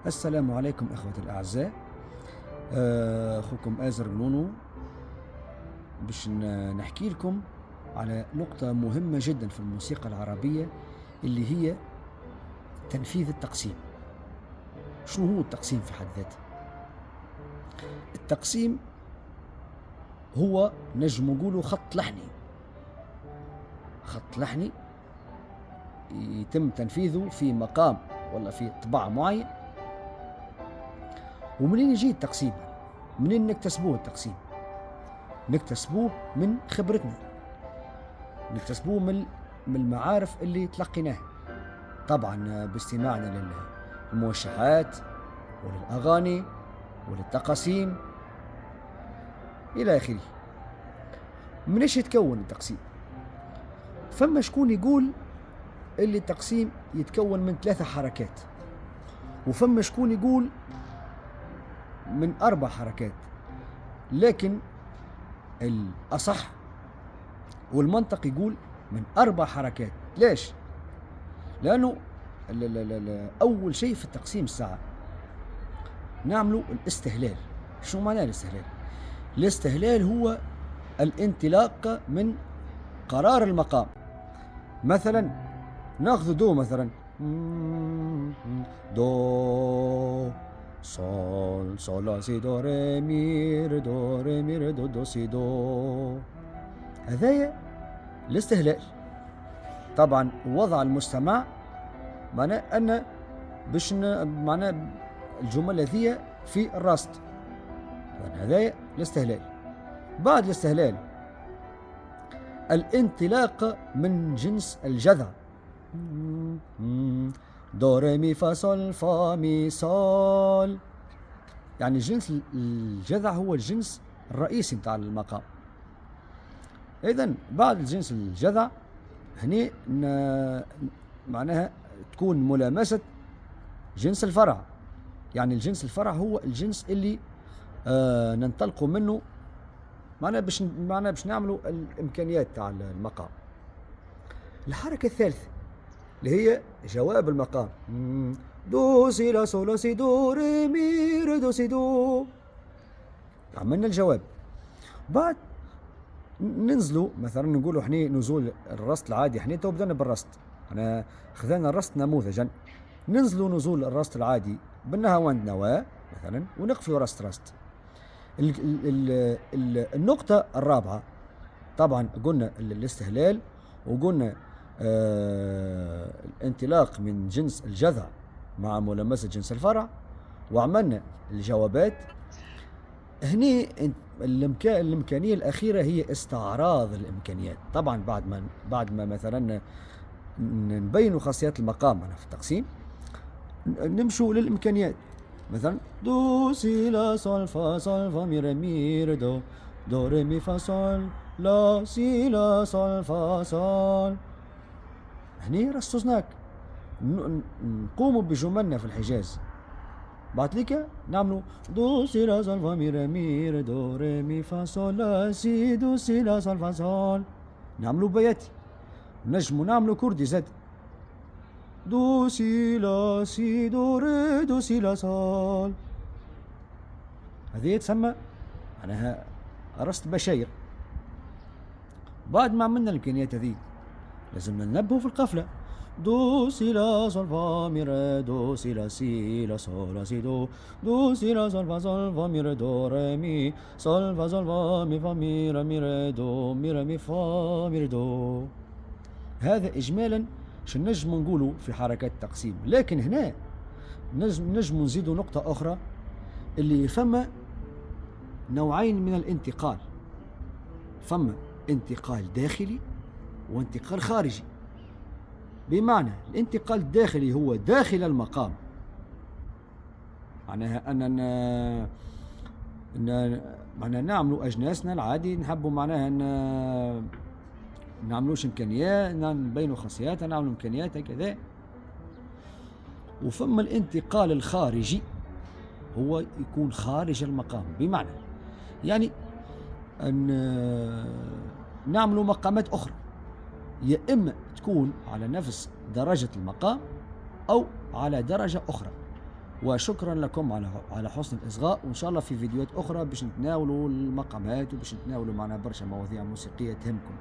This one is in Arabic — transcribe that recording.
السلام عليكم إخوة الأعزاء. أخوكم آزر بنونو باش نحكي لكم على نقطة مهمة جدا في الموسيقى العربية، اللي هي تنفيذ التقسيم. شنو هو التقسيم في حد ذاته؟ التقسيم هو نجم نقوله خط لحني، خط لحني يتم تنفيذه في مقام ولا في طبع معين. ومنين يجي التقسيم؟ منين نكتسبوه التقسيم؟ نكتسبوه من خبرتنا، نكتسبوه من المعارف اللي تلقيناها، طبعا باستماعنا للموشحات وللأغاني وللتقاسيم إلى آخره. من ايش يتكون التقسيم؟ فما شكون يقول اللي التقسيم يتكون من 3 حركات، وفما شكون يقول من 4 حركات، لكن الأصح والمنطق يقول من 4 حركات. ليش؟ لأنه أول شيء في التقسيم الساعة نعملوا الاستهلال. شو معناه الاستهلال؟ الاستهلال هو الانطلاق من قرار المقام. مثلا ناخذ دو، مثلا دو صول صول لا سي دو ري مي دو ري مي دو دو سي دو، هذايا الاستهلال. طبعا وضع المستمع معناه أن باش معناه الجمل هذه في الرصد، هذايا الاستهلال. بعد الاستهلال الانطلاق من جنس الجذع، دو ري مي فا صول فا مي صول، يعني جنس الجذع هو الجنس الرئيسي متاع المقام. إذن بعد الجنس الجذع هني معناها تكون ملامسة جنس الفرع. يعني الجنس الفرع هو الجنس اللي ننطلقوا منه معناها باش نعملوا الإمكانيات تاع المقام. الحركة الثالثة اللي هي جواب المقام، دو سي لا صول لا سي دو ري مي ري دو سي دو، عملنا الجواب. بعد ننزلوا مثلا نقولوا احنا نزول الرصد العادي، احنا تو بدنا بالرصد، انا خذينا الرصد نموذجا، ننزلوا نزول الرصد العادي بالنهاوند نواه مثلا، ونقفلوا رصد. النقطة الرابعة طبعا قلنا الاستهلال، وقلنا الانطلاق من جنس الجذع مع ملامسة جنس الفرع، وعملنا الجوابات. هني الإمكانية الأخيرة هي استعراض الإمكانيات. طبعا بعد ما مثلا نبينوا خاصيات المقام في التقسيم، نمشوا للإمكانيات. مثلا دو سي لا صول فا مي ري مي دو، دو ري مي فا صول لا سي لا صول فا صول. هني رصصناك نقوموا بجملنا في الحجاز. بعد ليك نعملوا دو سي لا صول فا مي ري مي دو ري مي فا صول لا سي دو سي لا صول فا صول، نعملوا بياتي. نجموا نعملوا كردي زاد، دو سي لا سي دو ري دو سي لا صول. هذه تسمى معناها رصد بشاير. بعد ما عملنا الامكانيات هذه لازم ننبهوا في القفله، دو سي لا صول فا مي ري دو سي لا صول لا سي دو، دو سي لا صول فا مي ري دو ري مي صول فا مي فا مي ري مي ري دو مي ري مي فا مي ري دو. هذا اجمالا شو نجم نقولوا في حركات التقسيم. لكن هنا نجم نزيدوا نقطة أخرى، اللي فما نوعين من الانتقال. فما انتقال داخلي وانتقال خارجي. بمعنى الانتقال الداخلي هو داخل المقام، معناها أننا معناها نعملوا أجناسنا العادي، نحبوا معناها نعملوش إمكانيات، نبينوا خاصياتها، نعملوا إمكانيات كذا. وفما الانتقال الخارجي هو يكون خارج المقام، بمعنى يعني أن نعملوا مقامات أخرى، يا إما تكون على نفس درجة المقام أو على درجة أخرى. وشكرا لكم على حسن الإصغاء، وإن شاء الله في فيديوهات أخرى باش نتناولوا المقامات وباش نتناولوا معنا برشا مواضيع موسيقية تهمكم.